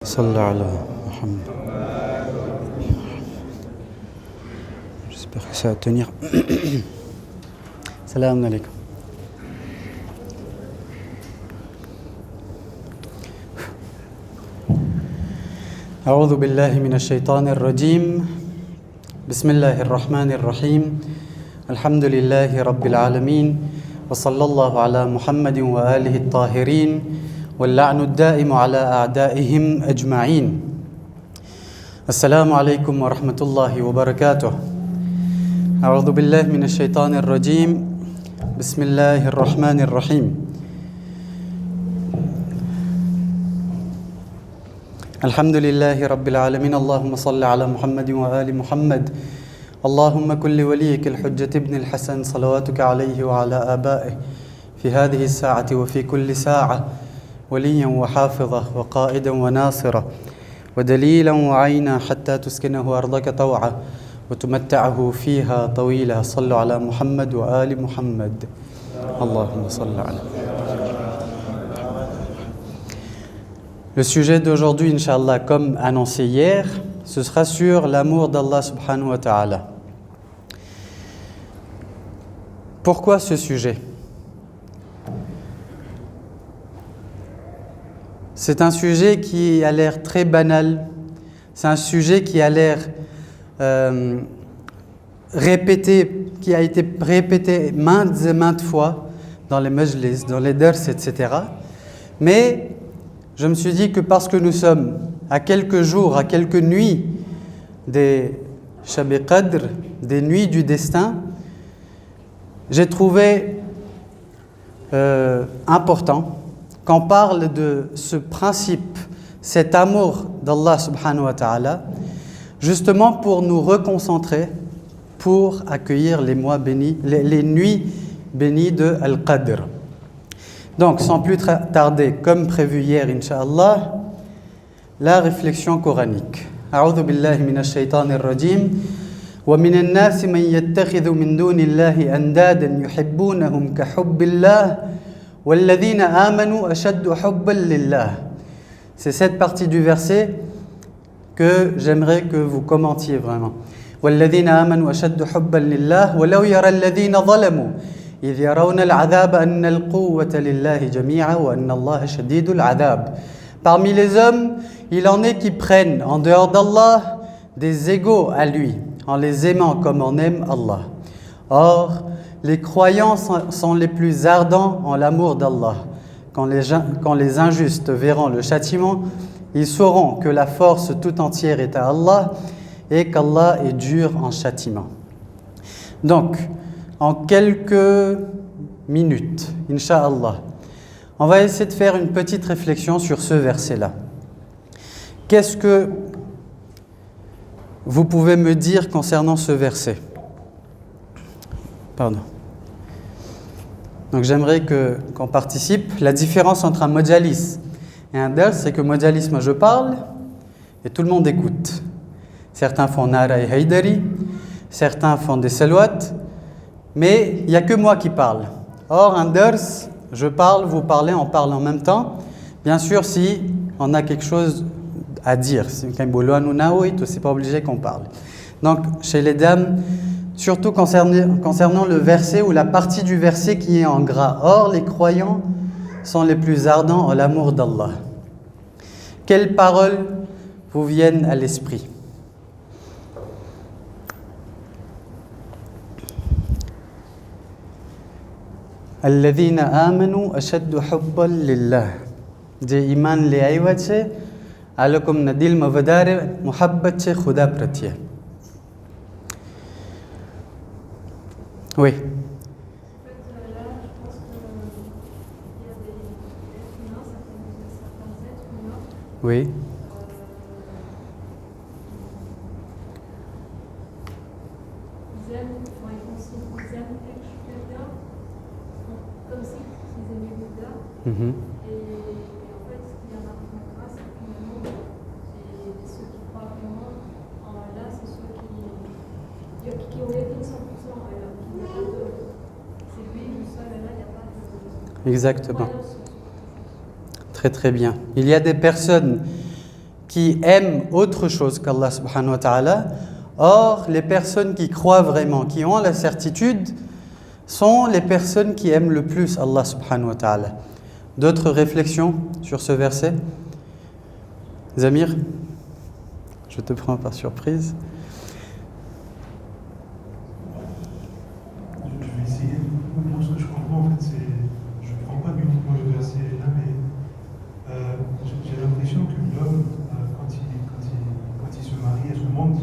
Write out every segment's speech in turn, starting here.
Sallallahu ala Muhammad. J'espère que ça va tenir. Salam alaikum. أعوذ بالله من الشيطان الرجيم بسم الله الرحمن الرحيم الحمد لله رب العالمين وصلى الله على محمد وآله الطاهرين واللعن الدائم على أعدائهم أجمعين السلام عليكم ورحمة الله وبركاته أعوذ بالله من الشيطان الرجيم بسم الله الرحمن الرحيم الحمد لله رب العالمين اللهم صل على محمد وآل محمد اللهم كن لوليك الحجة ابن الحسن صلواتك عليه وعلى آبائه في هذه الساعة وفي كل ساعة وليا وحافظة وقائدا وناصرة ودليلا وعينا حتى تسكنه أرضك طوعا وتمتعه فيها طويلا صلوا على محمد وآل محمد اللهم صل على Le sujet d'aujourd'hui, Inch'Allah, comme annoncé hier, ce sera sur l'amour d'Allah subhanahu wa ta'ala. Pourquoi ce sujet? C'est un sujet qui a l'air très banal, c'est un sujet qui a l'air répété, qui a été répété maintes et maintes fois dans les majlis, dans les dars, etc. Mais je me suis dit que parce que nous sommes à quelques jours, à quelques nuits des Shab Qadr, des nuits du destin, j'ai trouvé important qu'on parle de ce principe, cet amour d'Allah subhanahu wa ta'ala, justement pour nous reconcentrer, pour accueillir les mois bénis, les nuits bénies de Al-Qadr. Donc, sans plus tarder, comme prévu hier, Inch'Allah, la réflexion coranique. أعوذ بالله من الشيطان الرجيم ومن الناس من يتخذ من دون الله أندادا يحبونهم كحب الله والذين آمنوا أشد حبا لله. C'est cette partie du verset que j'aimerais que vous commentiez vraiment. والذين آمنوا أشد حبا لله ولو يرى الذين ظلموا إذ يرون العذاب أن القوة لله جميعا وأن الله شديد العذاب. Parmi les hommes, il en est qui prennent en dehors d'Allah des égaux à lui, en les aimant comme on aime Allah. Or, les croyants sont les plus ardents en l'amour d'Allah. Quand les injustes verront le châtiment, ils sauront que la force tout entière est à Allah et qu'Allah est dur en châtiment. Donc, en quelques minutes, Inch'Allah, on va essayer de faire une petite réflexion sur ce verset-là. Qu'est-ce que vous pouvez me dire concernant ce verset? Pardon. Donc j'aimerais qu'on participe. La différence entre un mojalis et un dars, c'est que mojalis, moi je parle et tout le monde écoute. Certains font Nara et Haydari, certains font des salawat, mais il n'y a que moi qui parle. Or, un dars, je parle, vous parlez, on parle en même temps. Bien sûr, si on a quelque chose à dire, c'est pas obligé qu'on parle. Donc, chez les dames, surtout concernant le verset ou la partie du verset qui est en gras. Or, les croyants sont les plus ardents en l'amour d'Allah. Quelles paroles vous viennent à l'esprit? الذين آمنوا أشد حبا لله. जे ईमान ले આવ્યા છે આ લોકોના દિલમાં વધારે મોહબ્બત છે ખુદા પ્રત્યે. Oui. Oui. Et en fait, il y en a une grâce, finalement, et ceux qui croient vraiment en Allah, c'est ceux qui ont été 100% en Allah. C'est lui, le seul Allah, il n'y a pas de... Exactement. Très très bien. Il y a des personnes qui aiment autre chose qu'Allah subhanahu wa ta'ala. Or, les personnes qui croient vraiment, qui ont la certitude, sont les personnes qui aiment le plus Allah subhanahu wa ta'ala. D'autres réflexions sur ce verset? Zamir, je te prends par surprise. Je vais essayer. Moi, ce que je comprends, en fait, c'est. Je ne prends pas uniquement le verset là, mais j'ai l'impression que l'homme, quand il se marie à ce monde,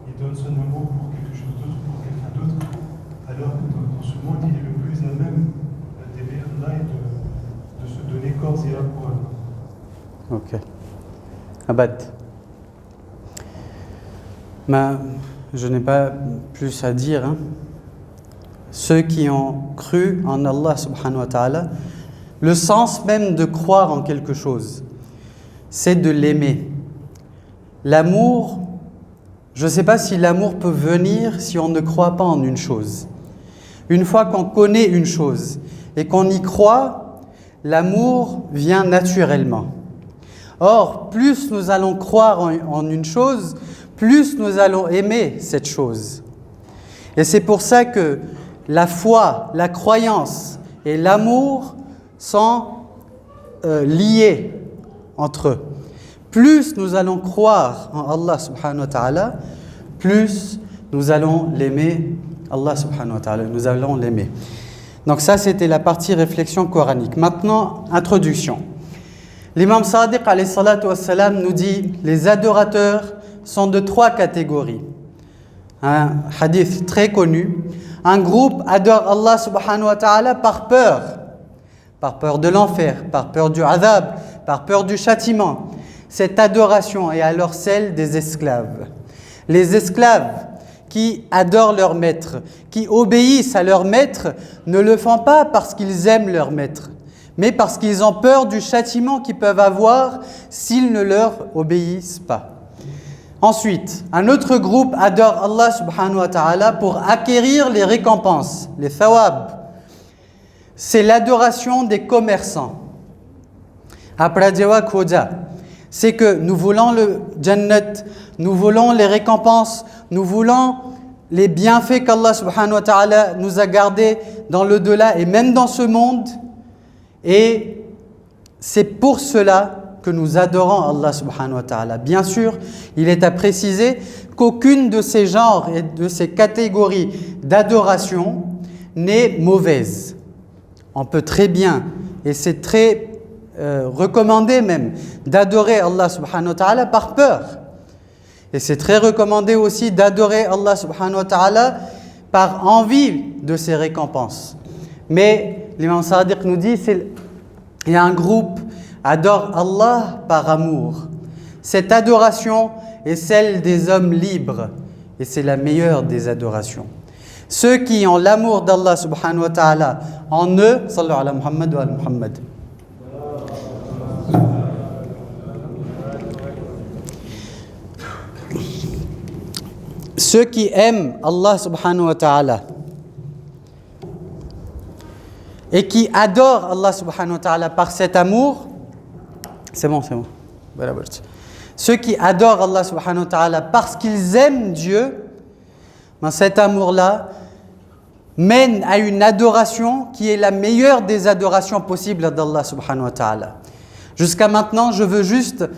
il donne son amour pour quelque chose d'autre, pour quelqu'un d'autre, alors que dans ce monde, il est le plus à même d'aimer Allah et de se donner corps et âme pour Allah. Ok. Abad. Je n'ai pas plus à dire. Hein. Ceux qui ont cru en Allah subhanahu wa ta'ala, le sens même de croire en quelque chose, c'est de l'aimer. L'amour, je ne sais pas si l'amour peut venir si on ne croit pas en une chose. Une fois qu'on connaît une chose et qu'on y croit, l'amour vient naturellement. Or, plus nous allons croire en une chose, plus nous allons aimer cette chose. Et c'est pour ça que la foi, la croyance et l'amour sont liés entre eux. Plus nous allons croire en Allah subhanahu wa ta'ala, plus nous allons l'aimer, Allah subhanahu wa ta'ala, nous allons l'aimer. Donc ça, c'était la partie réflexion coranique. Maintenant, introduction. L'imam Sadiq alayhi salatu wassalam nous dit les adorateurs sont de 3 catégories. Un hadith très connu. Un groupe adore Allah subhanahu wa ta'ala par peur de l'enfer, par peur du adhab, par peur du châtiment. Cette adoration est alors celle des esclaves. Les esclaves qui adorent leur maître, qui obéissent à leur maître, ne le font pas parce qu'ils aiment leur maître, mais parce qu'ils ont peur du châtiment qu'ils peuvent avoir s'ils ne leur obéissent pas. Ensuite, un autre groupe adore Allah subhanahu wa ta'ala pour acquérir les récompenses, les thawab. C'est l'adoration des commerçants. Après Dewa Khoja, c'est que nous voulons le Jannat, nous voulons les récompenses, nous voulons les bienfaits qu'Allah subhanahu wa ta'ala nous a gardés dans l'au-delà et même dans ce monde. Et c'est pour cela que nous adorons Allah subhanahu wa ta'ala. Bien sûr, il est à préciser qu'aucune de ces genres et de ces catégories d'adoration n'est mauvaise. On peut très bien, et c'est très recommandé même, d'adorer Allah subhanahu wa ta'ala par peur. Et c'est très recommandé aussi d'adorer Allah subhanahu wa ta'ala par envie de ses récompenses. Mais l'imam Sadiq nous dit, il y a un groupe adore Allah par amour. Cette adoration est celle des hommes libres et c'est la meilleure des adorations. Ceux qui ont l'amour d'Allah subhanahu wa ta'ala en eux, sallallahu ala Muhammad wa ala Muhammad. Ceux qui aiment Allah subhanahu wa ta'ala et qui adorent Allah subhanahu wa ta'ala par cet amour, c'est bon. Ceux qui adorent Allah subhanahu wa ta'ala parce qu'ils aiment Dieu, ben cet amour-là mène à une adoration qui est la meilleure des adorations possibles d'Allah subhanahu wa ta'ala. Jusqu'à maintenant, je veux juste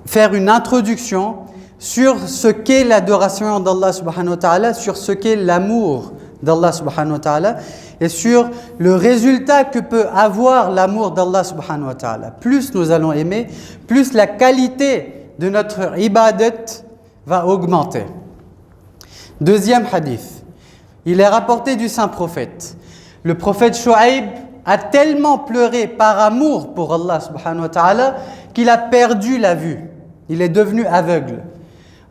faire une introduction sur ce qu'est l'adoration d'Allah subhanahu wa ta'ala, sur ce qu'est l'amour d'Allah subhanahu wa ta'ala et sur le résultat que peut avoir l'amour d'Allah subhanahu wa ta'ala. Plus nous allons aimer, plus la qualité de notre ibadat va augmenter. Deuxième hadith, il est rapporté du saint prophète. Le prophète Shu'aib a tellement pleuré par amour pour Allah subhanahu wa ta'ala qu'il a perdu la vue. Il est devenu aveugle.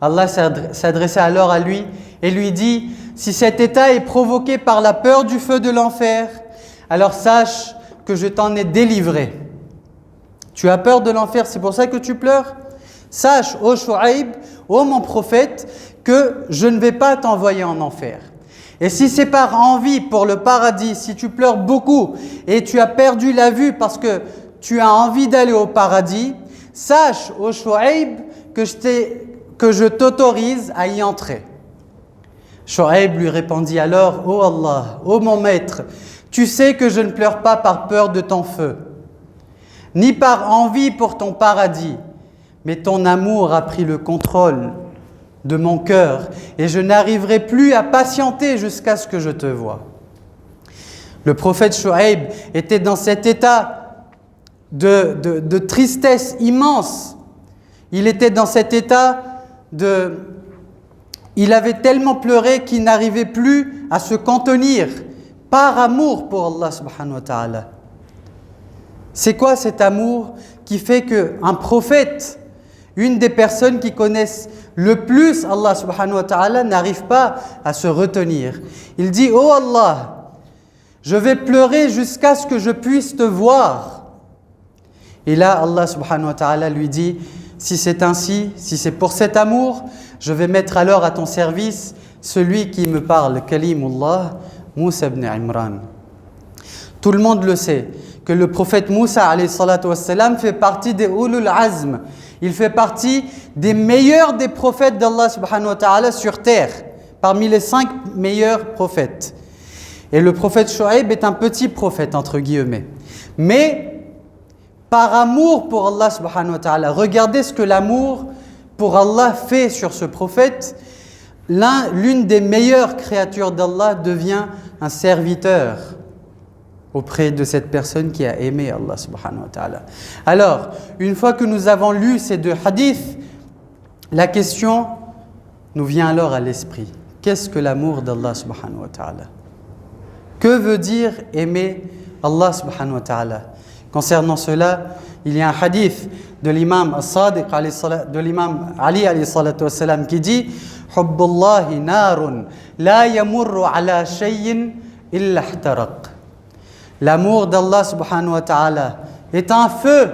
Allah s'adressait alors à lui et lui dit « Si cet état est provoqué par la peur du feu de l'enfer, alors sache que je t'en ai délivré. Tu as peur de l'enfer, c'est pour ça que tu pleures? Sache, ô Shu'aib, ô mon prophète, que je ne vais pas t'envoyer en enfer. Et si c'est par envie pour le paradis, si tu pleures beaucoup et tu as perdu la vue parce que tu as envie d'aller au paradis, sache, ô Shu'aib, que je t'autorise à y entrer. Shu'aib lui répondit alors, ô Allah, ô mon maître, tu sais que je ne pleure pas par peur de ton feu, ni par envie pour ton paradis, mais ton amour a pris le contrôle de mon cœur et je n'arriverai plus à patienter jusqu'à ce que je te voie. Le prophète Shu'aib était dans cet état de tristesse immense. Il était dans cet état il avait tellement pleuré qu'il n'arrivait plus à se contenir par amour pour Allah subhanahu wa ta'ala. C'est quoi cet amour qui fait qu'un prophète, une des personnes qui connaissent le plus Allah subhanahu wa ta'ala, n'arrive pas à se retenir? Il dit, oh Allah, je vais pleurer jusqu'à ce que je puisse te voir. Et là, Allah subhanahu wa ta'ala lui dit, si c'est ainsi, si c'est pour cet amour, je vais mettre alors à ton service celui qui me parle, Kalimullah, Moussa ibn Imran. Tout le monde le sait, que le prophète Moussa alayhi salatu wassalam fait partie des Ulul Azm. Il fait partie des meilleurs des prophètes d'Allah subhanahu wa ta'ala sur terre, parmi les 5 meilleurs prophètes. Et le prophète Shu'aib est un petit prophète, entre guillemets. Mais, par amour pour Allah subhanahu wa ta'ala, regardez ce que l'amour pour Allah fait sur ce prophète. L'une des meilleures créatures d'Allah devient un serviteur auprès de cette personne qui a aimé Allah subhanahu wa ta'ala. Alors, une fois que nous avons lu ces 2 hadiths, la question nous vient alors à l'esprit. Qu'est-ce que l'amour d'Allah subhanahu wa ta'ala? Que veut dire aimer Allah subhanahu wa ta'ala? Concernant cela, il y a un hadith de l'imam As-Sadiq, de l'imam Ali alayhi salatu wassalam, qui dit « Hubbullahi narun la yamurru ala shay'in illa ihtaraq » L'amour d'Allah subhanahu wa ta'ala est un feu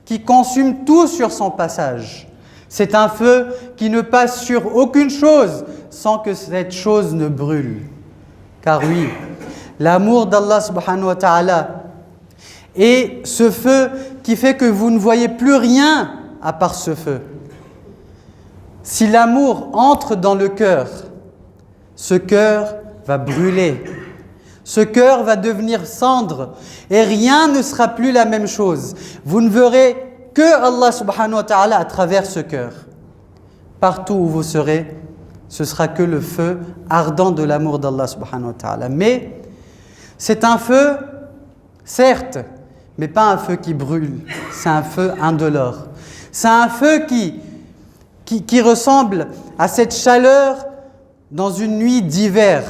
qui consume tout sur son passage. C'est un feu qui ne passe sur aucune chose sans que cette chose ne brûle. Car oui, l'amour d'Allah subhanahu wa ta'ala est ce feu qui fait que vous ne voyez plus rien à part ce feu. Si l'amour entre dans le cœur, ce cœur va brûler. Ce cœur va devenir cendre et rien ne sera plus la même chose. Vous ne verrez que Allah subhanahu wa ta'ala à travers ce cœur. Partout où vous serez, ce sera que le feu ardent de l'amour d'Allah subhanahu wa ta'ala. Mais c'est un feu, certes, mais pas un feu qui brûle. C'est un feu indolore. C'est un feu qui ressemble à cette chaleur dans une nuit d'hiver,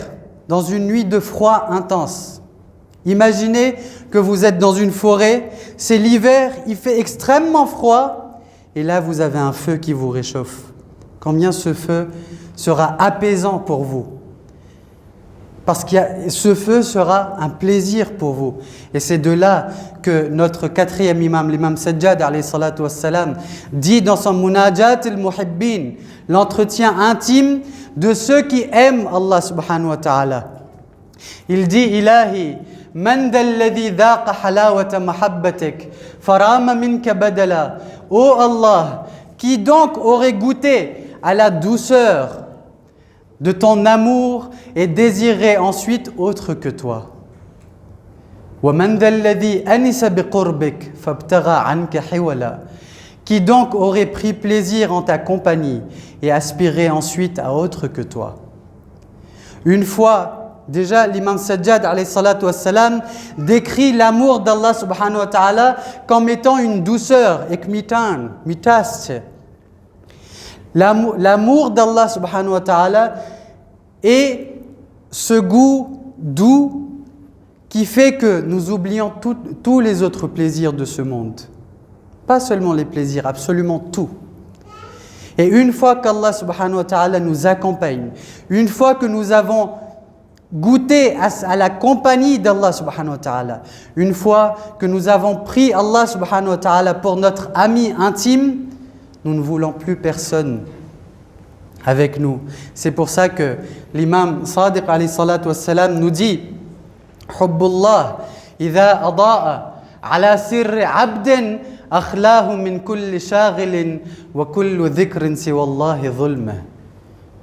dans une nuit de froid intense. Imaginez que vous êtes dans une forêt, c'est l'hiver, il fait extrêmement froid, et là vous avez un feu qui vous réchauffe. Combien ce feu sera apaisant pour vous? Parce que ce feu sera un plaisir pour vous. Et c'est de là que notre 4e imam, l'imam Sajjad alayhi salatu wassalam, dit dans son Munajat al-Muhibbin, l'entretien intime de ceux qui aiment Allah subhanahu wa ta'ala. Il dit, Ilahi, man dalladhi dhaqa halawata mahabbatik, farama minka badala. Ô Allah, qui donc aurait goûté à la douceur de ton amour et désirerait ensuite autre que toi. Wa man dalladhi anisa biqurbik, fabtagha anka hiwala. Qui donc aurait pris plaisir en ta compagnie et aspirait ensuite à autre que toi. Une fois, déjà l'imam Sajjad alayhi salatu wassalam décrit l'amour d'Allah subhanahu wa ta'ala comme étant une douceur, ekmitan, mitas. L'amour d'Allah subhanahu wa ta'ala est ce goût doux qui fait que nous oublions tous les autres plaisirs de ce monde. Pas seulement les plaisirs, absolument tout. Et une fois qu'Allah subhanahu wa ta'ala nous accompagne, une fois que nous avons goûté à la compagnie d'Allah subhanahu wa ta'ala, une fois que nous avons pris Allah subhanahu wa ta'ala pour notre ami intime, nous ne voulons plus personne avec nous. C'est pour ça que l'imam Sadiq alayhi salatu wassalam nous dit Hubbullah idha ada'a ala sirri abdin أخلاه من كل شاغل وكل ذكر سوى الله ظلمة.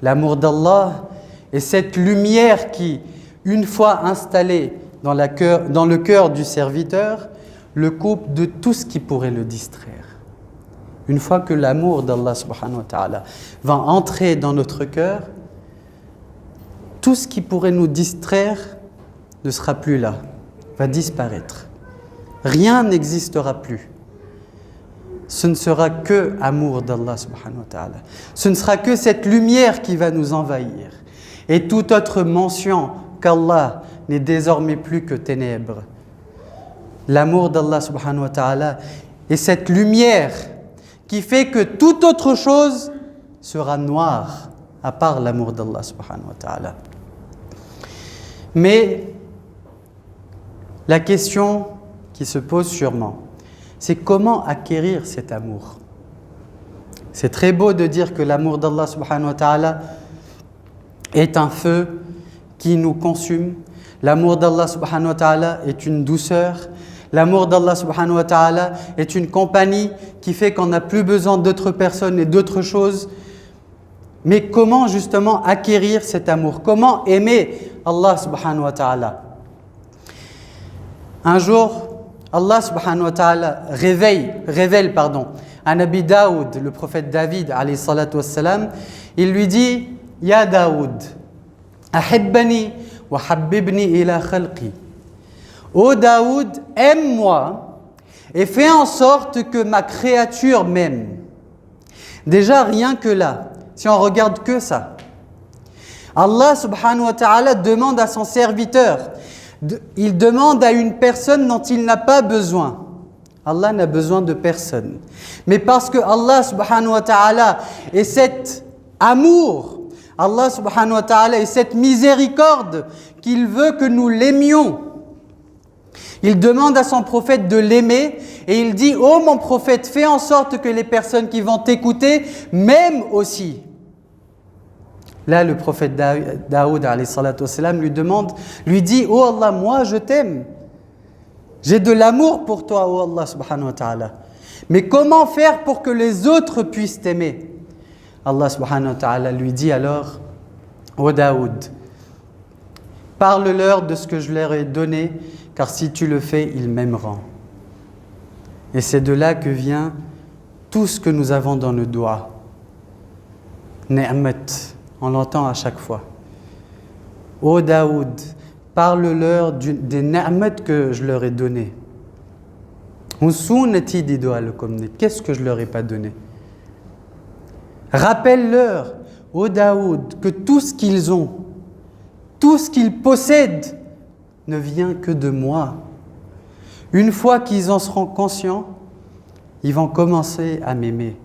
L'amour d'Allah est cette lumière qui, une fois installée dans le cœur du serviteur, le coupe de tout ce qui pourrait le distraire. Une fois que l'amour d'Allah subhanahu wa ta'ala va entrer dans notre cœur, tout ce qui pourrait nous distraire ne sera plus là, va disparaître. Rien n'existera plus. Ce ne sera que amour d'Allah subhanahu wa ta'ala. Ce ne sera que cette lumière qui va nous envahir. Et toute autre mention qu'Allah n'est désormais plus que ténèbres. L'amour d'Allah subhanahu wa ta'ala est cette lumière qui fait que toute autre chose sera noire, à part l'amour d'Allah subhanahu wa ta'ala. Mais la question qui se pose sûrement, c'est comment acquérir cet amour. C'est très beau de dire que l'amour d'Allah subhanahu wa ta'ala est un feu qui nous consume. L'amour d'Allah subhanahu wa ta'ala est une douceur. L'amour d'Allah subhanahu wa ta'ala est une compagnie qui fait qu'on n'a plus besoin d'autres personnes et d'autres choses. Mais comment justement acquérir cet amour? Comment aimer Allah subhanahu wa ta'ala? Un jour, Allah subhanahu wa ta'ala révèle à Nabi Daoud, le prophète David alayhi salatu wassalam, il lui dit: Ya Daoud, ahibbani wa habbibni ila khalqi. Ô Daoud, aime-moi et fais en sorte que ma créature m'aime. Déjà, rien que là, si on regarde que ça, Allah subhanahu wa ta'ala demande à son serviteur, il demande à une personne dont il n'a pas besoin. Allah n'a besoin de personne. Mais parce que Allah subhanahu wa ta'ala est cet amour, Allah subhanahu wa ta'ala est cette miséricorde qu'il veut que nous l'aimions. Il demande à son prophète de l'aimer et il dit: ô mon prophète, fais en sorte que les personnes qui vont t'écouter m'aiment aussi. Là, le prophète Daoud alayhi salatu wassalam lui dit: ô Allah, moi je t'aime. J'ai de l'amour pour toi, ô Allah subhanahu wa ta'ala. Mais comment faire pour que les autres puissent t'aimer? Allah subhanahu wa ta'ala lui dit alors: ô Daoud, parle-leur de ce que je leur ai donné, car si tu le fais, ils m'aimeront. Et c'est de là que vient tout ce que nous avons dans nos doigts. Ni'mat, on l'entend à chaque fois. Ô Daoud, parle-leur des ni'mat que je leur ai données. Qu'est-ce que je leur ai pas donné? Rappelle-leur, ô Daoud, que tout ce qu'ils ont, tout ce qu'ils possèdent ne vient que de moi. Une fois qu'ils en seront conscients, ils vont commencer à m'aimer.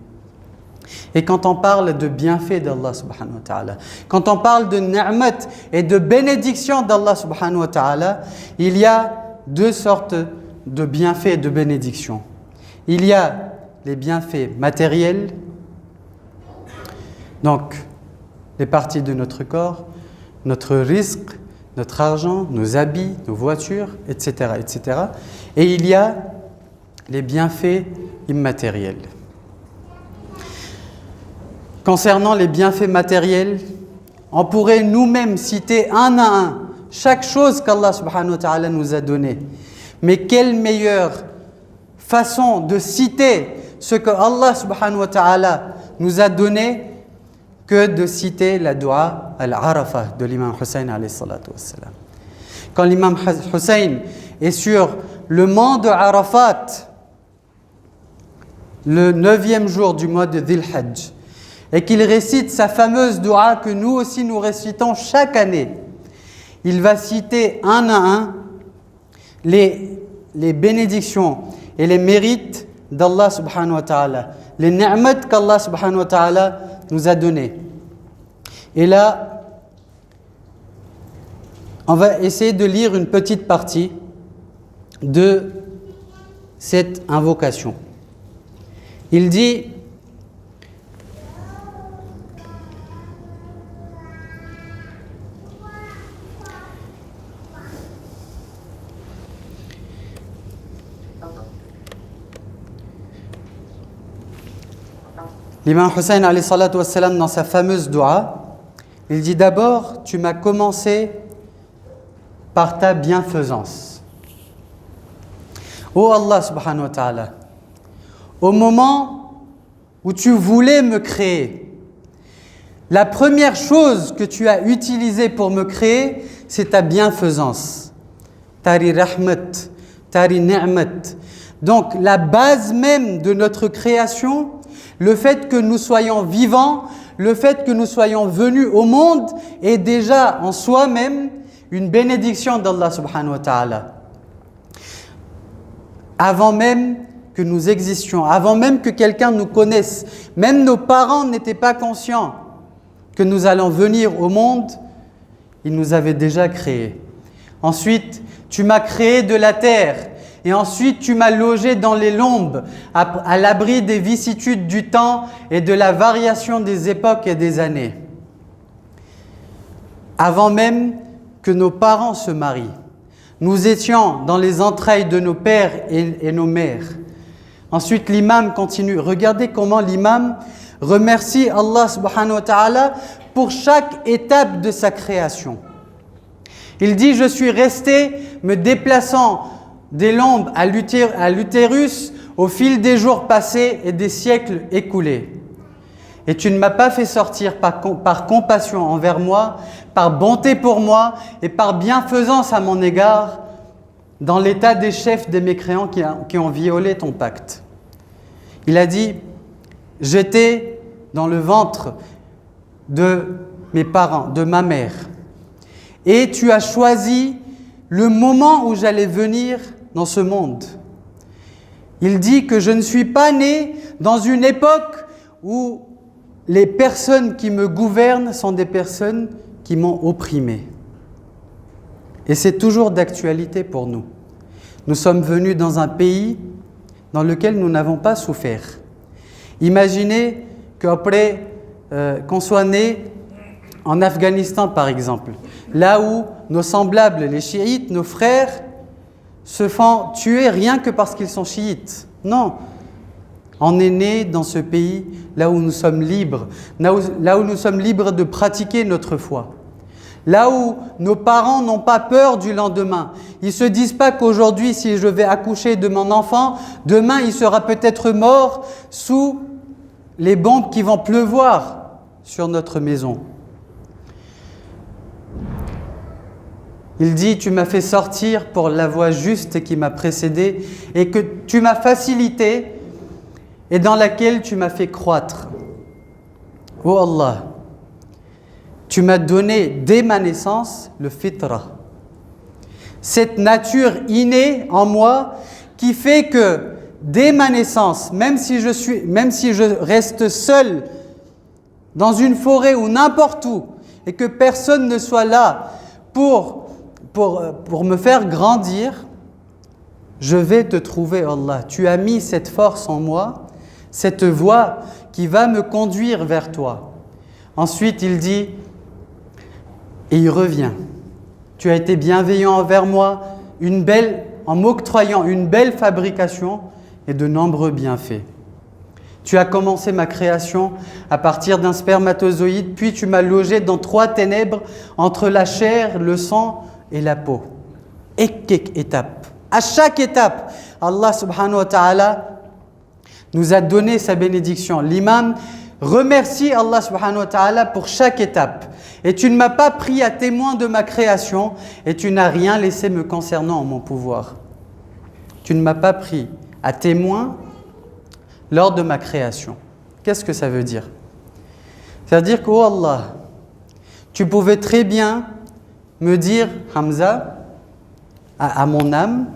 Et quand on parle de bienfaits d'Allah subhanahu wa ta'ala, quand on parle de ni'mat et de bénédiction d'Allah subhanahu wa ta'ala, il y a deux sortes de bienfaits et de bénédictions. Il y a les bienfaits matériels, donc les parties de notre corps, notre risque, notre argent, nos habits, nos voitures, etc., etc. Et il y a les bienfaits immatériels. Concernant les bienfaits matériels, on pourrait nous-mêmes citer un à un chaque chose qu'Allah subhanahu wa ta'ala nous a donné. Mais quelle meilleure façon de citer ce que Allah subhanahu wa ta'ala nous a donné que de citer la dua al-Arafah de l'imam Hussein alayhi salatu wassalam. Quand l'imam Hussein est sur le mont de Arafat, le 9e jour du mois de Dhil Hajj, et qu'il récite sa fameuse dua que nous aussi nous récitons chaque année, il va citer un à un les bénédictions et les mérites d'Allah subhanahu wa ta'ala, les ni'mat qu'Allah subhanahu wa ta'ala nous a donné. Et là, on va essayer de lire une petite partie de cette invocation. Il dit: L'imam Hussein alayhi salatu wassalam, dans sa fameuse dua, il dit d'abord, tu m'as commencé par ta bienfaisance. Ô Allah subhanahu wa ta'ala, au moment où tu voulais me créer, la première chose que tu as utilisée pour me créer, c'est ta bienfaisance. Tari rahmat, tari ni'mat. Donc la base même de notre création, le fait que nous soyons vivants, le fait que nous soyons venus au monde est déjà en soi-même une bénédiction d'Allah subhanahu wa ta'ala. Avant même que nous existions, avant même que quelqu'un nous connaisse, même nos parents n'étaient pas conscients que nous allons venir au monde, ils nous avaient déjà créés. Ensuite, tu m'as créé de la terre. Et ensuite, tu m'as logé dans les lombes, à l'abri des vicissitudes du temps et de la variation des époques et des années. Avant même que nos parents se marient, nous étions dans les entrailles de nos pères et nos mères. Ensuite, l'imam continue. Regardez comment l'imam remercie Allah subhanahu wa ta'ala pour chaque étape de sa création. Il dit, je suis resté me déplaçant des lombes à l'utérus au fil des jours passés et des siècles écoulés. Et tu ne m'as pas fait sortir par compassion envers moi, par bonté pour moi et par bienfaisance à mon égard, dans l'état des chefs des mécréants qui ont violé ton pacte. Il a dit, j'étais dans le ventre de mes parents, de ma mère, et tu as choisi le moment où j'allais venir dans ce monde. Il dit que je ne suis pas né dans une époque où les personnes qui me gouvernent sont des personnes qui m'ont opprimé. Et c'est toujours d'actualité pour nous. Nous sommes venus dans un pays dans lequel nous n'avons pas souffert. Imaginez qu'après qu'on soit né en Afghanistan par exemple, là où nos semblables, les chiites, nos frères, se font tuer rien que parce qu'ils sont chiites. Non, on est né dans ce pays là où nous sommes libres, là où nous sommes libres de pratiquer notre foi. Là où nos parents n'ont pas peur du lendemain. Ils ne se disent pas qu'aujourd'hui, si je vais accoucher de mon enfant, demain il sera peut-être mort sous les bombes qui vont pleuvoir sur notre maison. Il dit, tu m'as fait sortir pour la voie juste qui m'a précédé et que tu m'as facilité et dans laquelle tu m'as fait croître. Oh Allah, tu m'as donné dès ma naissance le fitra. Cette nature innée en moi qui fait que dès ma naissance, même si je reste seul dans une forêt ou n'importe où et que personne ne soit là pour me faire grandir, je vais te trouver, Allah. Tu as mis cette force en moi, cette voie qui va me conduire vers toi. Ensuite, il dit, et il revient. Tu as été bienveillant envers moi, en m'octroyant une belle fabrication et de nombreux bienfaits. Tu as commencé ma création à partir d'un spermatozoïde, puis tu m'as logé dans 3 ténèbres entre la chair, le sang et la peau. Et quelques étapes. À chaque étape, Allah subhanahu wa ta'ala nous a donné sa bénédiction. L'imam remercie Allah subhanahu wa ta'ala pour chaque étape. Et tu ne m'as pas pris à témoin de ma création et tu n'as rien laissé me concernant en mon pouvoir. Tu ne m'as pas pris à témoin lors de ma création. Qu'est-ce que ça veut dire? Ça veut dire que, oh Allah, tu pouvais très bien me dire, Hamza, à mon âme,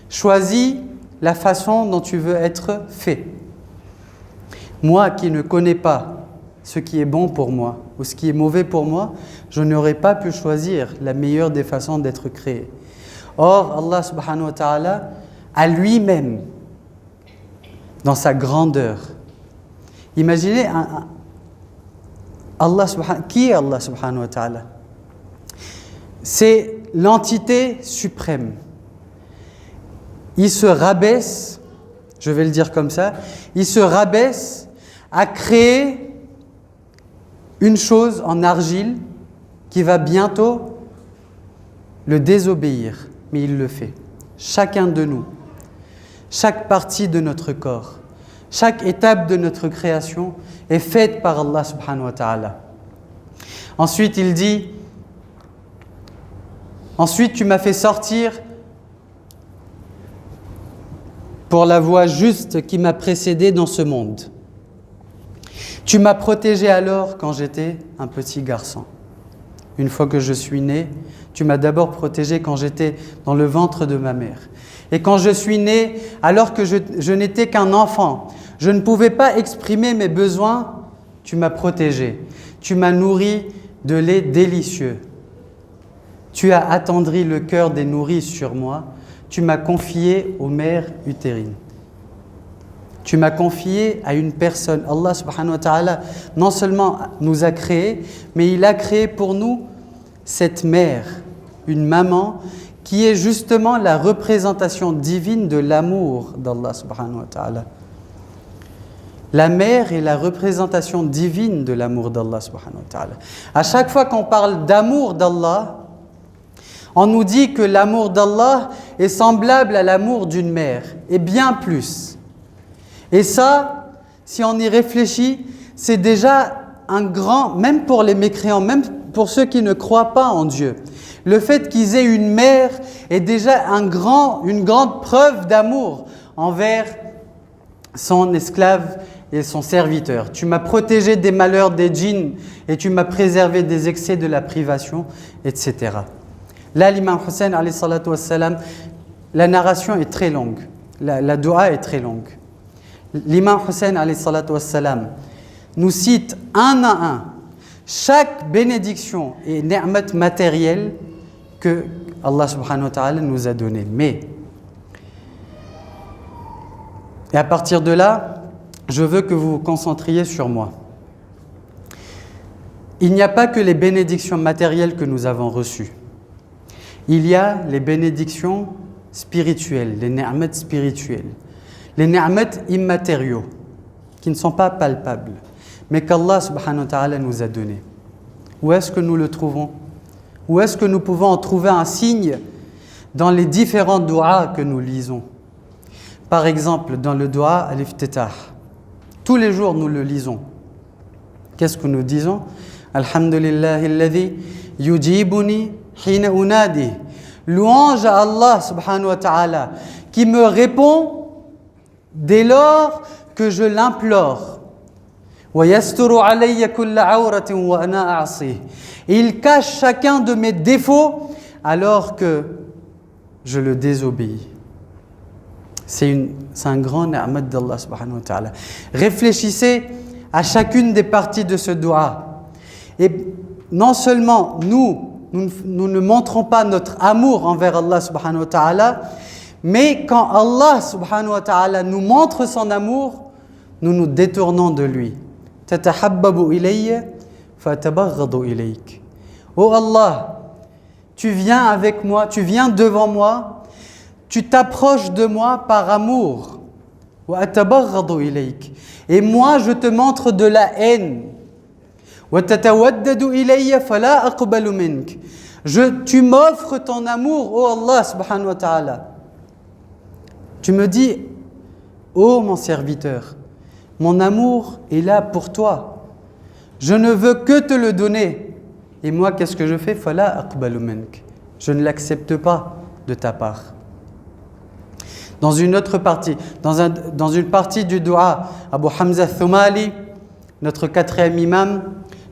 choisis la façon dont tu veux être fait. Moi qui ne connais pas ce qui est bon pour moi ou ce qui est mauvais pour moi, je n'aurais pas pu choisir la meilleure des façons d'être créé. Or, Allah subhanahu wa ta'ala, à lui-même, dans sa grandeur, imaginez qui est Allah subhanahu wa ta'ala? C'est l'entité suprême. Il se rabaisse, je vais le dire comme ça, il se rabaisse a créé une chose en argile qui va bientôt le désobéir, mais il le fait. Chacun de nous, chaque partie de notre corps, chaque étape de notre création est faite par Allah subhanahu wa ta'ala. Ensuite, il dit, ensuite tu m'as fait sortir pour la voie juste qui m'a précédé dans ce monde. Tu m'as protégé alors quand j'étais un petit garçon. Une fois que je suis né, tu m'as d'abord protégé quand j'étais dans le ventre de ma mère. Et quand je suis né, alors que je n'étais qu'un enfant, je ne pouvais pas exprimer mes besoins, tu m'as protégé. Tu m'as nourri de lait délicieux. Tu as attendri le cœur des nourrices sur moi. Tu m'as confié aux mères utérines. Tu m'as confié à une personne. Allah subhanahu wa ta'ala non seulement nous a créés, mais il a créé pour nous cette mère, une maman, qui est justement la représentation divine de l'amour d'Allah subhanahu wa ta'ala. La mère est la représentation divine de l'amour d'Allah subhanahu wa ta'ala. À chaque fois qu'on parle d'amour d'Allah, on nous dit que l'amour d'Allah est semblable à l'amour d'une mère, et bien plus. Et ça, si on y réfléchit, c'est déjà un grand, même pour les mécréants, même pour ceux qui ne croient pas en Dieu, le fait qu'ils aient une mère est déjà une grande preuve d'amour envers son esclave et son serviteur. Tu m'as protégé des malheurs des djinns et tu m'as préservé des excès de la privation, etc. Là, l'imam Hussein, alayhi salatu wassalam, la narration est très longue, la dua est très longue. L'imam Hussein, alayhi salatu wassalam, nous cite un à un chaque bénédiction et ni'mat matérielle que Allah subhanahu wa ta'ala nous a donné. Et à partir de là, je veux que vous vous concentriez sur moi. Il n'y a pas que les bénédictions matérielles que nous avons reçues. Il y a les bénédictions spirituelles, les ni'mat spirituelles, les ni'mat immatériaux, qui ne sont pas palpables, mais qu'Allah subhanahu wa ta'ala nous a donné. Où est-ce que nous le trouvons? Où est-ce que nous pouvons en trouver un signe dans les différents du'as que nous lisons? Par exemple, dans le du'a al-iftitah, tous les jours nous le lisons. Qu'est-ce que nous disons? Alhamdulillahi alladhi yujibuni hina unadi. Louange à Allah subhanahu wa ta'ala qui me répond dès lors que je l'implore. وَيَسْتُرُ عَلَيَّ كُلَّ عَوْرَةٍ وَأَنَا أَعْصِيهِ. Et il cache chacun de mes défauts alors que je le désobéis. C'est un grand ni'mat d'Allah subhanahu wa ta'ala. Réfléchissez à chacune des parties de ce dua. Et non seulement nous ne montrons pas notre amour envers Allah subhanahu wa ta'ala, mais quand Allah subhanahu wa ta'ala nous montre son amour, nous nous détournons de lui. تَتَحَبَّبُ إِلَيَّ فَأَتَبَغَّضُ إِلَيْكَ. Oh Allah, tu viens avec moi, tu viens devant moi, tu t'approches de moi par amour. وَأَتَبَغَّضُ إِلَيْكَ. Et moi je te montre de la haine. وَتَتَوَدَّدُ إِلَيَّ فَلَا أَقْبَلُ مِنْكَ. Tu m'offres ton amour, oh Allah subhanahu wa ta'ala. Tu me dis, oh mon serviteur, mon amour est là pour toi. Je ne veux que te le donner. Et moi, qu'est-ce que je fais? Fala aqbalu mink. Je ne l'accepte pas de ta part. Dans une autre partie, dans une partie du dua, Abu Hamza Thumali, notre quatrième imam,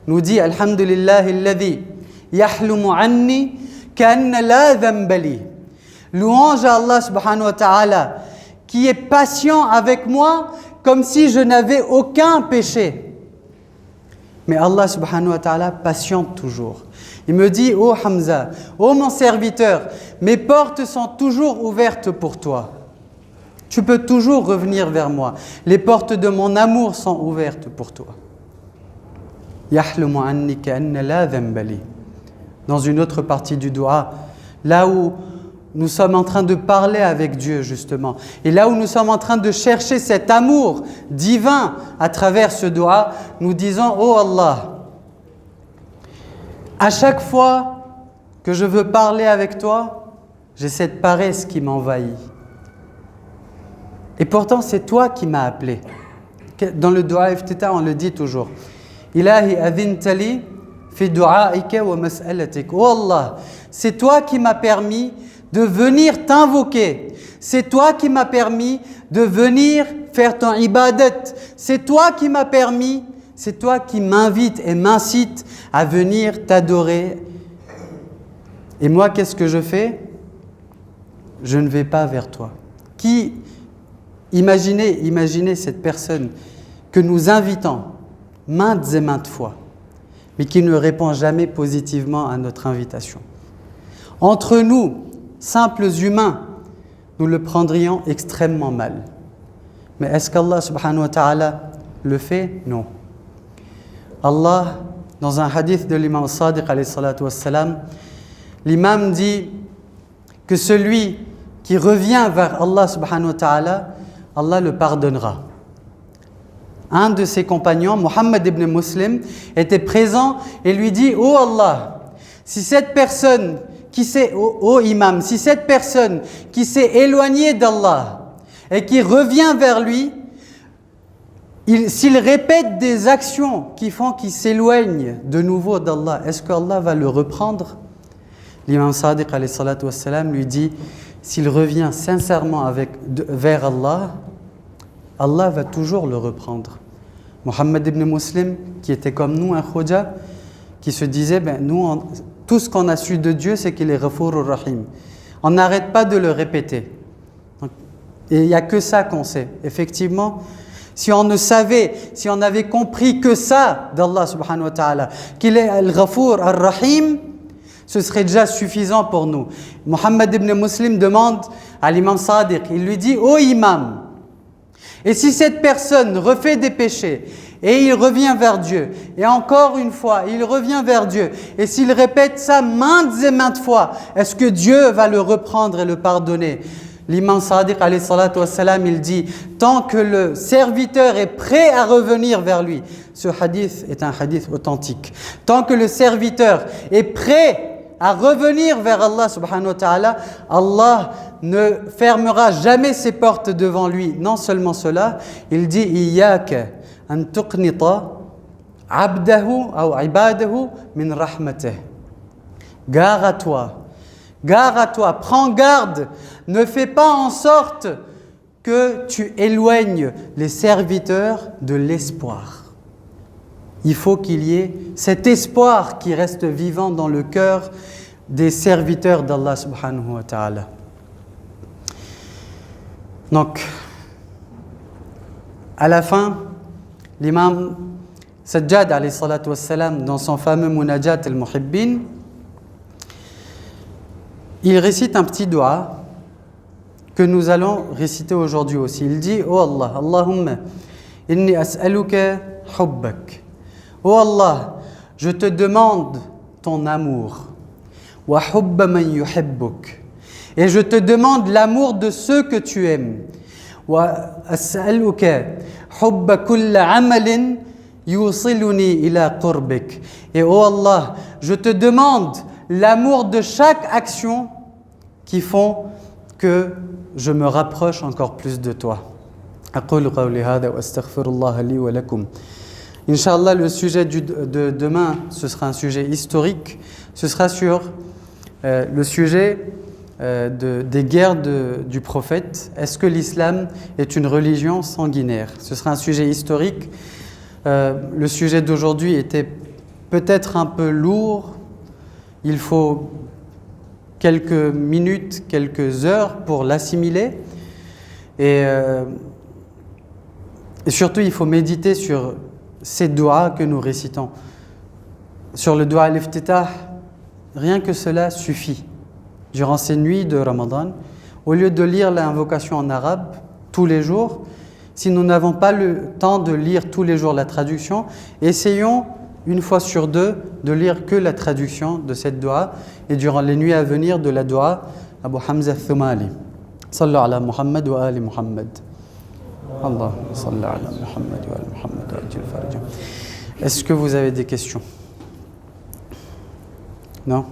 nous dit Alhamdulillahi alladhi yahlumu anni ka'anna la dhanba li. Louange à Allah subhanahu wa ta'ala qui est patient avec moi comme si je n'avais aucun péché. Mais Allah subhanahu wa ta'ala patiente toujours. Il me dit, oh Hamza, oh mon serviteur, mes portes sont toujours ouvertes pour toi. Tu peux toujours revenir vers moi. Les portes de mon amour sont ouvertes pour toi. Yahlumu anni ka'anna la dhanba li. Dans une autre partie du dua, là où nous sommes en train de parler avec Dieu justement, et là où nous sommes en train de chercher cet amour divin à travers ce dua, nous disons: oh Allah, à chaque fois que je veux parler avec toi, j'ai cette paresse qui m'envahit. Et pourtant, c'est toi qui m'as appelé. Dans le dua iftita, on le dit toujours. Ilahi adhintali fi du'aika wa mas'alatik. Oh Allah, c'est toi qui m'as permis de venir t'invoquer. C'est toi qui m'as permis de venir faire ton ibadat. C'est toi qui m'as permis, c'est toi qui m'invites et m'incites à venir t'adorer. Et moi, qu'est-ce que je fais? Je ne vais pas vers toi. Imaginez cette personne que nous invitons maintes et maintes fois, mais qui ne répond jamais positivement à notre invitation. Entre nous, simples humains, nous le prendrions extrêmement mal. Mais est-ce qu'Allah subhanahu wa ta'ala le fait? Non. Allah, dans un hadith de l'imam Sadiq alayhi salatu wassalam, l'imam dit que celui qui revient vers Allah subhanahu wa ta'ala, Allah le pardonnera. Un de ses compagnons, Muhammad ibn Muslim, était présent et lui dit: oh Allah, si cette personne imam, si cette personne qui s'est éloignée d'Allah et qui revient vers lui, s'il répète des actions qui font qu'il s'éloigne de nouveau d'Allah, est-ce qu'Allah va le reprendre? L'imam Sadiq alayhi salatu wassalam lui dit: s'il revient sincèrement vers Allah, Allah va toujours le reprendre. Muhammad ibn Muslim, qui était comme nous, un khoja, qui se disait: nous, tout ce qu'on a su de Dieu, c'est qu'il est Ghafurur Rahim. On n'arrête pas de le répéter. Et il n'y a que ça qu'on sait. Effectivement, si on avait compris que ça d'Allah subhanahu wa ta'ala, qu'il est Al-Ghafur Ar-Rahim, ce serait déjà suffisant pour nous. Muhammad ibn Muslim demande à l'imam Sadiq, il lui dit: ô imam, et si cette personne refait des péchés et il revient vers Dieu, et encore une fois il revient vers Dieu, et s'il répète ça maintes et maintes fois, est-ce que Dieu va le reprendre et le pardonner? L'imam Sadiq alayhi salatu wassalam, il dit: tant que le serviteur est prêt à revenir vers lui, ce hadith est un hadith authentique, tant que le serviteur est prêt à revenir vers Allah subhanahu wa ta'ala, Allah ne fermera jamais ses portes devant lui. Non seulement cela, il dit: Iyaka an tuqnita abdahu ou ibadahu min rahmatih. Gare à toi, prends garde, ne fais pas en sorte que tu éloignes les serviteurs de l'espoir. Il faut qu'il y ait cet espoir qui reste vivant dans le cœur des serviteurs d'Allah subhanahu wa ta'ala. Donc, à la fin, l'imam Sajjad alayhi salatu wassalam, dans son fameux Munajat al-Muhibbin, il récite un petit dua que nous allons réciter aujourd'hui aussi. Il dit: oh Allah, Allahumma inni as'aluka hubbak. Oh Allah, je te demande ton amour. Wa hubba man yuhibbuk. Et je te demande l'amour de ceux que tu aimes. Wa as'aluka hubba kull amalin yusiluni ila qurbik. Et oh Allah, je te demande l'amour de chaque action qui font que je me rapproche encore plus de toi. أقول قولي هذا وأستغفر الله لي ولكم. Inch'Allah, le sujet de demain, ce sera un sujet historique. Ce sera sur le sujet des guerres du prophète. Est-ce que l'islam est une religion sanguinaire? Ce sera un sujet historique. Le sujet d'aujourd'hui était peut-être un peu lourd. Il faut quelques minutes, quelques heures pour l'assimiler. Et surtout, il faut méditer sur ces doigts que nous récitons. Sur le doigt al-iftitah, rien que cela suffit. Durant ces nuits de Ramadan, au lieu de lire l'invocation en arabe tous les jours, si nous n'avons pas le temps de lire tous les jours la traduction, essayons une fois sur deux de lire que la traduction de cette doua, et durant les nuits à venir de la doua, Abu Hamza al-Thumali. Sallu ala Muhammad wa ali Muhammad. Allah, sallu ala Muhammad wa ali Muhammad wa ajil farajah. Est-ce que vous avez des questions? Non?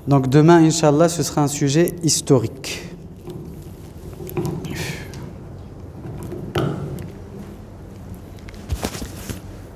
Donc demain, Inch'Allah, ce sera un sujet historique.